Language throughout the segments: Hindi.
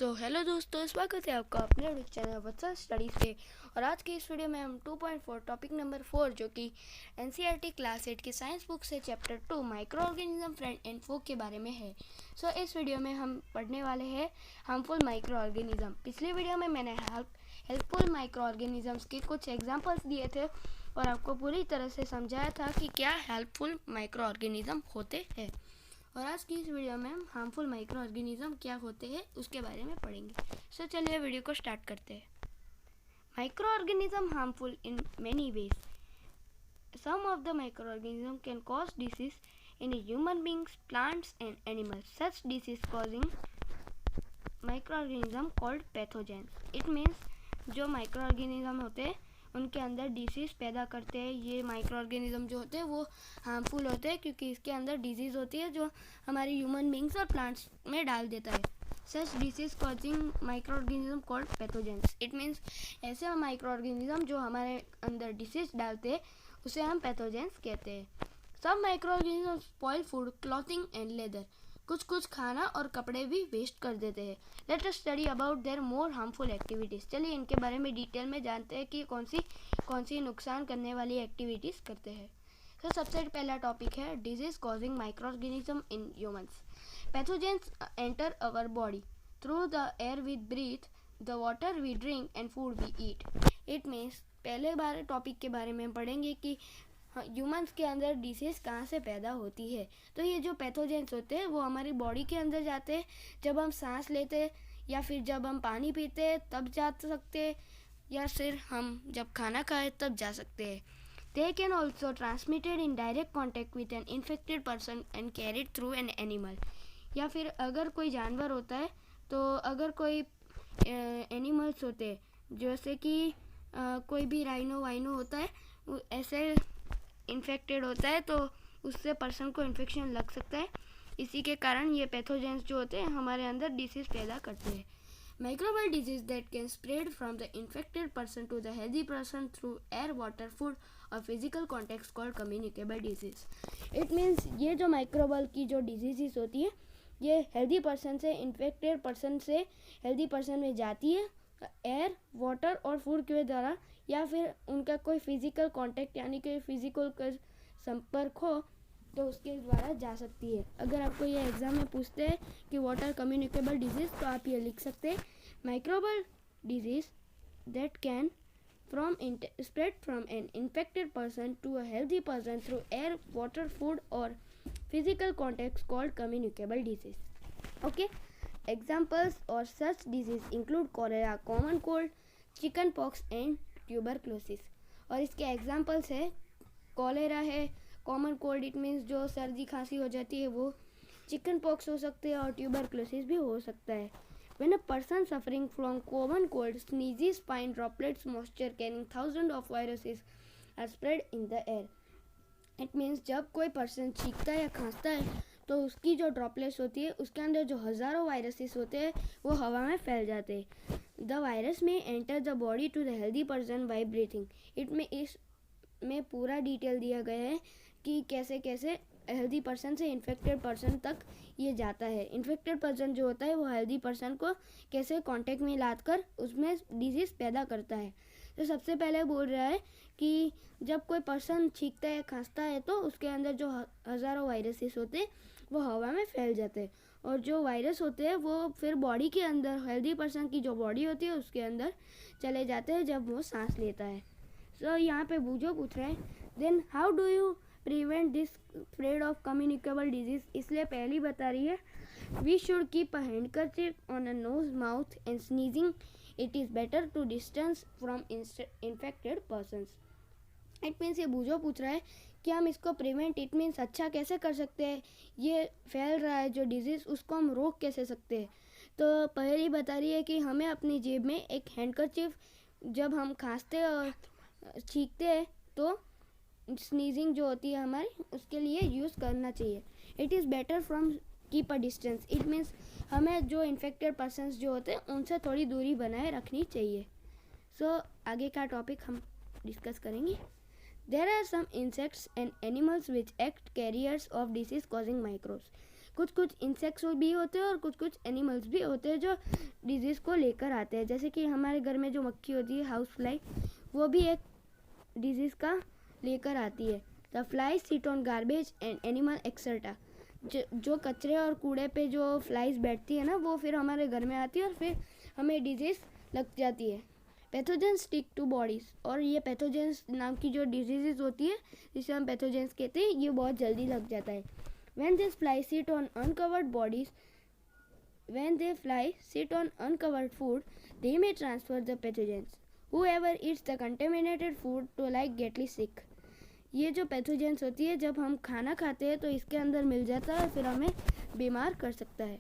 हेलो दोस्तों, स्वागत है आपका अपने यूट्यूब चैनल वत्सल स्टडीज़ पे। और आज की इस वीडियो में हम 2.4 टॉपिक नंबर 4 जो कि एनसीईआरटी क्लास 8 की साइंस बुक से chapter 2 microorganism friend and foe के बारे में है। इस वीडियो में हम पढ़ने वाले हैं हार्मफुल माइक्रो ऑर्गेनिज्म। पिछली वीडियो में मैंने हेल्पफुल माइक्रो ऑर्गेनिजम्स के कुछ एग्जाम्पल्स दिए थे और आपको पूरी तरह से समझाया था कि क्या हेल्पफुल माइक्रो ऑर्गेनिज्म होते हैं। और आज की इस वीडियो में हम हार्मफुल माइक्रो ऑर्गेनिज्म क्या होते हैं उसके बारे में पढ़ेंगे। चलिए वीडियो को स्टार्ट करते हैं। Microorganism harmful in many ways. Some of the microorganism can cause disease in human beings, plants and animals. Such disease causing microorganism called pathogens. It means जो माइक्रो ऑर्गेनिज्म होते हैं उनके अंदर डिसीज़ पैदा करते हैं। ये माइक्रो ऑर्गेनिज्म जो होते हैं वो हार्मफुल होते हैं क्योंकि इसके अंदर डिजीज़ होती है जो हमारी ह्यूमन बींग्स और प्लांट्स में डाल देता है। Such disease causing microorganism called pathogens. It means ऐसे माइक्रो ऑर्गेनिज्म जो हमारे अंदर डिसीज डालते हैं उसे हम पैथोजेंस कहते हैं। सब micro organism spoil food, clothing and leather. कुछ खाना और कपड़े भी वेस्ट कर देते हैं। Let us study about there more harmful activities. चलिए इनके बारे में डिटेल में जानते हैं कि कौन सी नुकसान करने वाली एक्टिविटीज़ करते हैं। सबसे पहला टॉपिक है disease causing microorganism in humans. Pathogens enter our body through the air we breathe, the water we drink and food we eat. It means पहले बार टॉपिक के बारे में पढ़ेंगे कि ह्यूमंस के अंदर डिसीज कहाँ से पैदा होती है। तो ये जो पैथोजेंस होते हैं वो हमारी बॉडी के अंदर जाते हैं जब हम सांस लेते हैं या फिर जब हम पानी पीते हैं तब जा सकते हैं या फिर हम जब खाना खाए तब जा सकते हैं। They can also transmitted in direct contact with an infected person and carried through an animal. या फिर अगर कोई जानवर होता है तो अगर कोई एनिमल्स होते हैं जैसे कि कोई भी राइनो वाइनो होता है ऐसे इन्फेक्टेड होता है तो उससे पर्सन को इन्फेक्शन लग सकता है। इसी के कारण ये पैथोजेंस जो होते हैं हमारे अंदर डिसीज पैदा करते हैं। Microbial disease that can spread from the infected person to the healthy person through air, water, food और physical contact called communicable disease. It means ये जो माइक्रोबल की जो डिजीज़ होती है ये हेल्दी पर्सन से इन्फेक्टेड पर्सन से हेल्दी पर्सन में जाती है एयर, वाटर और फूड के द्वारा, या फिर उनका कोई फिजिकल कांटेक्ट यानी कि फिजिकल संपर्क हो तो उसके द्वारा जा सकती है। अगर आपको ये एग्जाम में पूछते हैं कि व्हाट आर कम्युनिकेबल डिजीज तो आप ये लिख सकते हैं microbial disease that can spread from an infected person to a healthy person through air, water, food or physical contacts called communicable disease. Okay. Examples of such disease include cholera, common cold, chicken pox and tuberculosis. और इसके एग्जाम्पल्स है कॉलेरा है, कॉमन कोल्ड इट मीन्स जो सर्दी खांसी हो जाती है वो, चिकन पॉक्स हो सकते हैं और ट्यूबरक्लोसिस भी हो सकता है। When a person suffering from common cold sneezes, fine droplets moisture carrying thousands of viruses are spread in the air. It means जब कोई पर्सन छींकता है या खांसता है तो उसकी जो ड्रॉपलेट्स होती है उसके अंदर जो हज़ारों वायरसेस होते हैं वो हवा में फैल जाते हैं। The virus may enter the body to the healthy person by breathing. इसमें पूरा डिटेल दिया गया है कि कैसे कैसे हेल्दी पर्सन से इन्फेक्टेड पर्सन तक ये जाता है। इन्फेक्टेड पर्सन जो होता है वो हेल्दी पर्सन को कैसे कांटेक्ट में लाकर उसमें डिजीज़ पैदा करता है। तो सबसे पहले बोल रहा है कि जब कोई पर्सन छींकता है खांसता है तो उसके अंदर जो हज़ारों वायरसेस होते हैं वो हवा में फैल जाते हैं और जो वायरस होते हैं वो फिर बॉडी के अंदर हेल्दी पर्सन की जो बॉडी होती है उसके अंदर चले जाते हैं जब वो सांस लेता है। यहाँ पे बूझो पूछ रहे हैं then how do you prevent this spread of communicable disease. इसलिए पहली बता रही है we should keep a handkerchief on a nose, mouth and sneezing. It is better to distance from infected persons. It means ये बूझो पूछ रहा है कि हम इसको प्रिवेंट इट मीन्स अच्छा कैसे कर सकते हैं, ये फैल रहा है जो डिजीज़ उसको हम रोक कैसे सकते हैं। तो पहली बता रही है कि हमें अपनी जेब में एक हैंडकरचीफ जब हम खांसते और छींकते हैं तो स्नीजिंग जो होती है हमारी उसके लिए यूज़ करना चाहिए। It is better from keep a distance. It means हमें जो इन्फेक्टेड पर्सनस जो होते हैं उनसे थोड़ी दूरी बनाए रखनी चाहिए। आगे का टॉपिक हम डिस्कस करेंगे। There are some insects and animals which act carriers of disease causing microbes. कुछ कुछ इंसेक्ट्स भी होते हैं और कुछ कुछ एनिमल्स भी होते हैं जो डिजीज़ को लेकर आते हैं। जैसे कि हमारे घर में जो मक्खी होती है हाउस फ्लाई, वो भी एक डिजीज़ का लेकर आती है। The flies sit on garbage and animal etcetera, जो कचरे और कूड़े पे जो फ्लाइज बैठती है ना, वो फिर हमारे घर में आती है और फिर हमें डिजीज़ लग जाती है। पैथोजेंस स्टिक टू बॉडीज़, और ये पैथोजेंस नाम की जो डिजीज़ होती है जिसे हम पैथोजेंस कहते हैं, ये बहुत जल्दी लग जाता है। When they fly sit on uncovered bodies, when they fly sit on uncovered food, they may transfer the pathogens. Whoever eats the contaminated food to like get sick. ये जो पैथोजेंस होती है, जब हम खाना खाते हैं तो इसके अंदर मिल जाता है और फिर हमें बीमार कर सकता है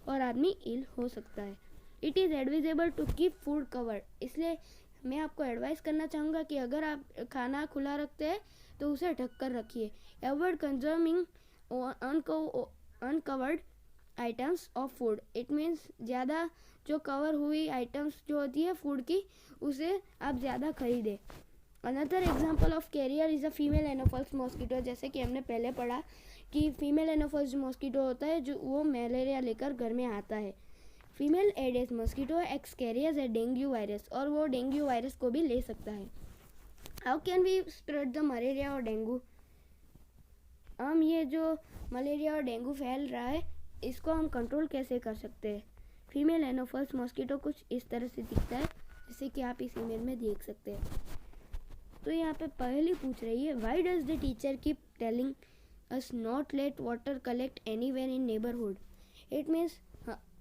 और आदमी इल हो सकता है। It is advisable to keep food covered, इसलिए मैं आपको एडवाइस करना चाहूँगा कि अगर आप खाना खुला रखते हैं तो उसे ढक कर रखिए। Avoid consuming uncovered items of food, it means ज़्यादा जो कवर हुई आइटम्स जो होती है फूड की, उसे आप ज़्यादा खरीदें। Another example of carrier is a female anopheles mosquito, जैसे कि हमने पहले पढ़ा कि फीमेल एनोफल्स मॉस्किटो होता है जो वो मलेरिया लेकर घर में आता है। Female aedes mosquito acts carriers है डेंगू वायरस, और वो डेंगू वायरस को भी ले सकता है। How can we spread the malaria और डेंगू? हम ये जो मलेरिया और डेंगू फैल रहा है, इसको हम कंट्रोल कैसे कर सकते हैं? फीमेल एनोफल्स मॉस्किटो कुछ इस तरह से दिखता है, जैसे कि आप इस इमेज में देख सकते हैं। तो यहाँ पे पहली पूछ रही है, why does the teacher keep telling us not let water collect anywhere in neighbourhood? It means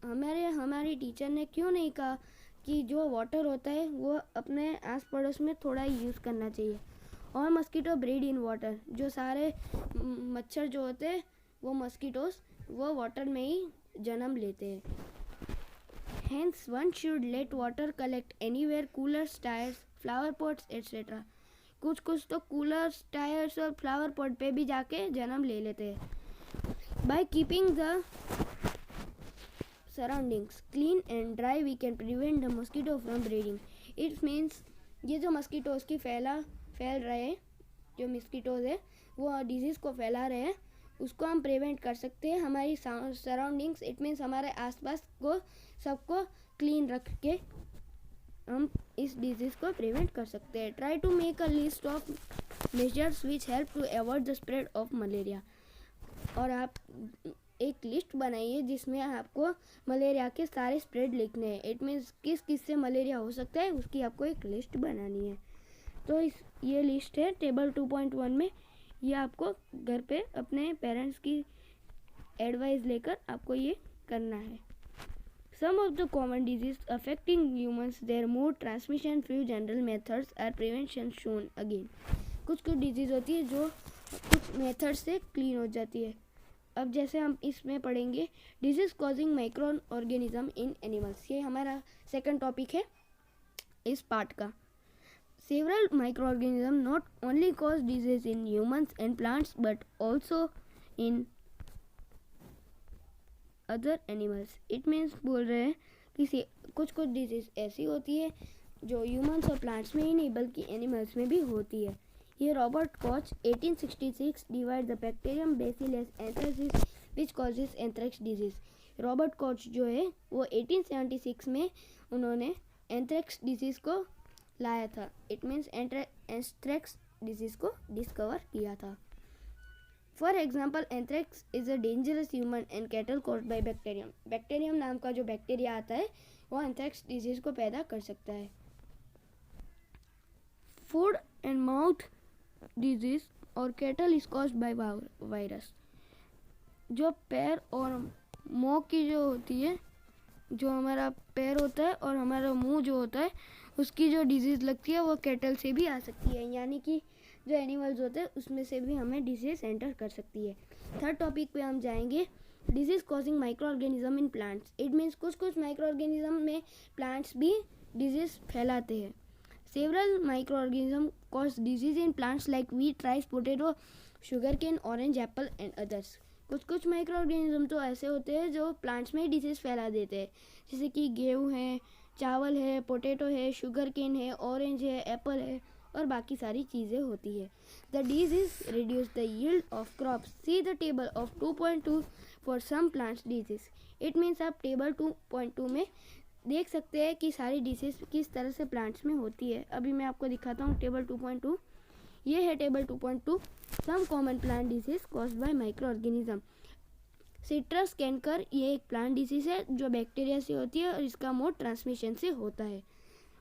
हमारी टीचर ने क्यों नहीं कहा कि जो वाटर होता है वो अपने आस पड़ोस में थोड़ा यूज़ करना चाहिए। और मस्कीटो ब्रीड इन वाटर, जो सारे मच्छर जो होते हैं वो मस्कीटोस वो वाटर में ही जन्म लेते हैं। Hence one should let water collect anywhere, coolers, tyres, flower pots etcetera. कुछ कुछ तो कूलर्स, टायर्स और फ्लावर पॉट पे भी जाके जन्म ले लेते हैं। By keeping the surroundings clean and dry, we can prevent the mosquito from breeding. It means ये जो मस्कीटोज की फैल रहे हैं, जो मस्कीटोज है वो डिजीज़ को फैला रहे हैं, उसको हम प्रिवेंट कर सकते हैं। हमारी सराउंडिंग्स, इट मीन्स हमारे आसपास को सबको क्लीन रख के हम इस डिजीज़ को प्रिवेंट कर सकते हैं। Try to make a list of measures which help to avoid the spread of malaria, और आप एक लिस्ट बनाइए जिसमें आपको मलेरिया के सारे स्प्रेड लिखने हैं। इट मीन्स किस किस से मलेरिया हो सकता है उसकी आपको एक लिस्ट बनानी है। तो ये लिस्ट है टेबल 2.1 में, ये आपको घर पे अपने पेरेंट्स की एडवाइस लेकर आपको ये करना है। Some of the common disease affecting humans, their mode transmission, few general methods are prevention shown again. कुछ कुछ डिजीज़ होती है जो कुछ मेथड से क्लीन हो जाती है। अब जैसे हम इसमें पढ़ेंगे डिजीज कॉजिंग माइक्रो ऑर्गेनिज्म इन एनिमल्स, ये हमारा सेकंड टॉपिक है इस पार्ट का। Several microorganisms not only cause disease in humans and plants but also in other animals. It means बोल रहे हैं कि कुछ कुछ डिजीज़ ऐसी होती है जो ह्यूमंस और प्लांट्स में ही नहीं बल्कि एनिमल्स में भी होती है। ये Robert Koch 1866 divide the bacterium bacillus anthracis which causes anthrax disease. Robert Koch जो है वो 1876 में उन्होंने एंथ्रेक्स डिजीज़ को लाया था। इट मीन्स एंथ्रेक्स डिजीज़ को डिस्कवर किया था। For example anthrax is a dangerous human and cattle caused by bacterium. Bacterium नाम का जो बैक्टीरिया आता है वो एंथ्रेक्स डिजीज़ को पैदा कर सकता है। फूड एंड माउथ डिजीज़ और cattle is caused by virus. जो पैर और मुंह की जो होती है, जो हमारा पैर होता है और हमारा मुंह जो होता है, उसकी जो डिजीज़ लगती है वो कैटल से भी आ सकती है, यानी कि जो एनिमल्स होते हैं उसमें से भी हमें डिजीज़ एंटर कर सकती है। थर्ड टॉपिक पे हम जाएंगे disease causing microorganism in plants. It means कुछ कुछ माइक्रो ऑर्गेनिज्म में प्लांट्स भी डिजीज़ फैलाते हैं। Several microorganism cause disease in plants like wheat, rice, potato, sugar cane, orange apple and others. कुछ कुछ माइक्रो ऑर्गेनिज्म तो ऐसे होते हैं जो प्लांट्स में डिजीज़ फैला देते हैं, जैसे कि गेहूँ है, चावल है, पोटैटो है, शुगर केन है, ऑरेंज है, एप्पल है और बाकी सारी चीज़ें होती है। The disease reduce the yield of crops. See the table of 2.2 for some plants disease. It means आप टेबल 2.2 में देख सकते हैं कि सारी डिसीज किस तरह से प्लांट्स में होती है। अभी मैं आपको दिखाता हूँ टेबल 2.2। ये है table 2.2। Some common plant disease caused by microorganism. Citrus canker ये एक प्लांट डिसीज है जो बैक्टीरिया से होती है और इसका मोड ट्रांसमिशन से होता है।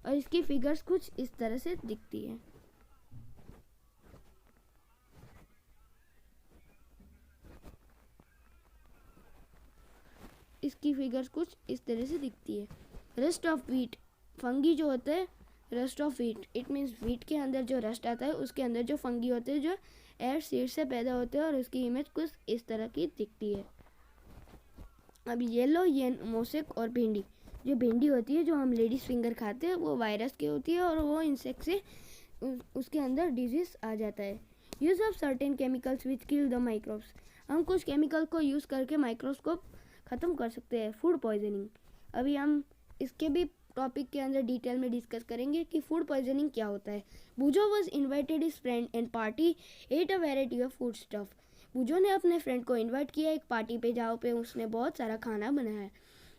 और इसकी फिगर्स कुछ इस तरह से दिखती है। इसकी फिगर्स कुछ इस तरह से दिखती है। रस्ट ऑफ व्हीट, फंगी जो होता है rust of wheat, it means wheat के अंदर जो रस्ट आता है उसके अंदर जो फंगी होते हैं जो एयर सीड से पैदा होते हैं और उसकी इमेज कुछ इस तरह की दिखती है। अब येलो येन मोसेक और भिंडी, जो भिंडी होती है जो हम लेडीज फिंगर खाते हैं वो वायरस की होती है और वो इंसेक्ट से उसके अंदर डिजीज आ जाता है। Use of certain chemicals which kill the microbes, हम कुछ केमिकल को यूज़ करके माइक्रोब्स को ख़त्म कर सकते हैं। फूड पॉइजनिंग, अभी हम इसके भी टॉपिक के अंदर डिटेल में डिस्कस करेंगे कि फूड पॉइजनिंग क्या होता है। Boojho was invited his friend and party at a variety of food stuff. Boojho ने अपने फ्रेंड को इन्वाइट किया एक पार्टी पे जहाँ पे उसने बहुत सारा खाना बनाया।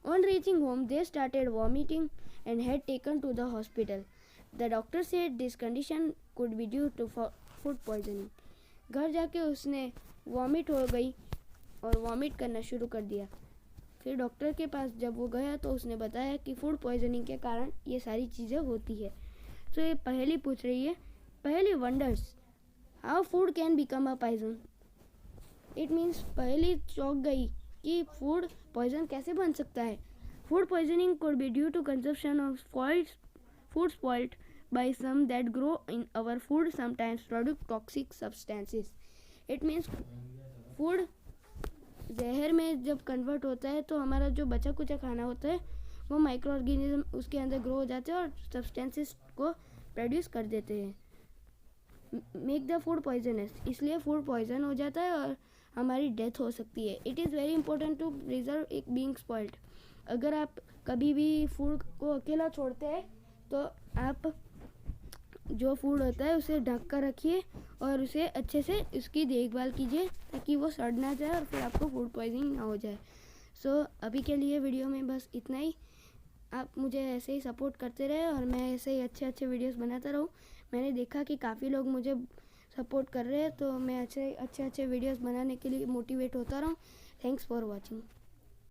On reaching home they started vomiting and had taken to the hospital. The doctor said this condition could be due to food poisoning. घर जाके उसने वॉमिट हो गई और वॉमिट करना शुरू कर दिया। फिर डॉक्टर के पास जब वो गया तो उसने बताया कि फूड पॉइजनिंग के कारण ये सारी चीज़ें होती है। तो ये पहली पूछ रही है, Paheli wonders how food can become a poison. It means Paheli चौंक गई कि फूड पॉइजन कैसे बन सकता है। Food poisoning could be due to consumption of food spoiled by some that grow in our food sometimes produce toxic substances. It means food जहर में जब कन्वर्ट होता है तो हमारा जो बचा कुचा खाना होता है वो माइक्रो ऑर्गेनिज्म उसके अंदर ग्रो हो जाते हैं और सब्सटेंसेस को प्रोड्यूस कर देते हैं। मेक द फूड पॉइजनस, इसलिए फूड पॉइजन हो जाता है और हमारी डेथ हो सकती है। It is very important to preserve it being spoiled. अगर आप कभी भी फूड को अकेला छोड़ते हैं तो आप जो फूड होता है उसे ढक कर रखिए और उसे अच्छे से उसकी देखभाल कीजिए ताकि वो सड़ ना जाए और फिर आपको फूड पॉइजनिंग ना हो जाए। सो अभी के लिए वीडियो में बस इतना ही। आप मुझे ऐसे ही सपोर्ट करते रहे और मैं ऐसे ही अच्छे अच्छे वीडियोस बनाता रहूँ। मैंने देखा कि काफ़ी लोग मुझे सपोर्ट कर रहे हैं तो मैं अच्छे अच्छे वीडियोस बनाने के लिए मोटिवेट होता रहूँ। Thanks for watching.